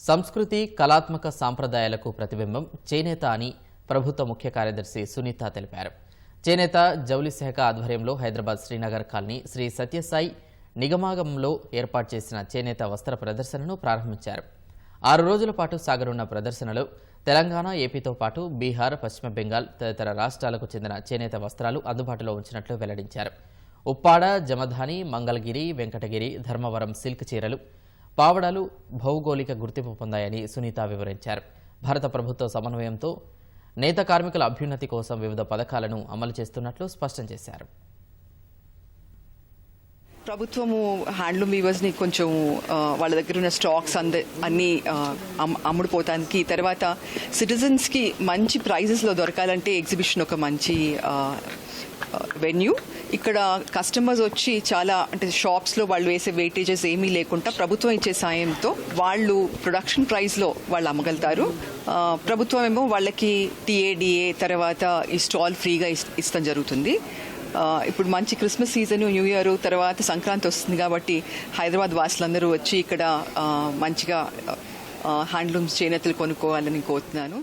సంస్కృతి కళాత్మక సాంప్రదాయాలకు ప్రతిబింబం చేనేత అని ప్రభుత్వ ముఖ్య కార్యదర్శి సునీత తెలిపారు. చేనేత జౌళి శాఖ ఆధ్వర్యంలో హైదరాబాద్ శ్రీనగర్ కాలనీ శ్రీ సత్యసాయి నిగమాగంలో ఏర్పాటు చేసిన చేనేత వస్త్ర ప్రదర్శనను ప్రారంభించారు. 6 రోజుల పాటు సాగనున్న ప్రదర్శనలో తెలంగాణ, ఏపీతో పాటు బీహార్, పశ్చిమ బెంగాల్ తదితర రాష్ట్రాలకు చెందిన చేనేత వస్త్రాలు అందుబాటులో ఉంచినట్లు వెల్లడించారు. ఉప్పాడ, జమధాని, మంగళగిరి, వెంకటగిరి, ధర్మవరం సిల్క్ చీరలు, పావడాలు భౌగోళిక గుర్తింపు పొందాయని సునీత వివరించారు. భారత ప్రభుత్వ సమన్వయంతో నేత కార్మికుల అభ్యున్నతి కోసం వివిధ పథకాలను అమలు చేస్తున్నట్లు స్పష్టం చేశారు. ప్రభుత్వము హ్యాండ్లూమ్ వీవర్స్ని కొంచెం వాళ్ళ దగ్గర ఉన్న స్టాక్స్ అన్నీ అమ్ముడుపోతానికి, తర్వాత సిటిజన్స్కి మంచి ప్రైజెస్లో దొరకాలంటే ఎగ్జిబిషన్ ఒక మంచి వెన్యూ. ఇక్కడ కస్టమర్స్ వచ్చి చాలా అంటే షాప్స్లో వాళ్ళు వేసే వెయిటేజెస్ ఏమీ లేకుండా ప్రభుత్వం ఇచ్చే సాయంతో వాళ్ళు ప్రొడక్షన్ ప్రైస్లో వాళ్ళు అమ్మగలుగుతారు. ప్రభుత్వం ఏమో వాళ్ళకి టీఏడిఏ తర్వాత ఈ స్టాల్ ఫ్రీగా ఇస్తాం జరుగుతుంది. ఇప్పుడు మంచి క్రిస్మస్ సీజన్, న్యూ ఇయర్ తర్వాత సంక్రాంతి వస్తుంది కాబట్టి హైదరాబాద్ వాసులందరూ వచ్చి ఇక్కడ మంచిగా హ్యాండ్లూమ్స్ చేనేతలు కొనుక్కోవాలని కోరుతున్నాను.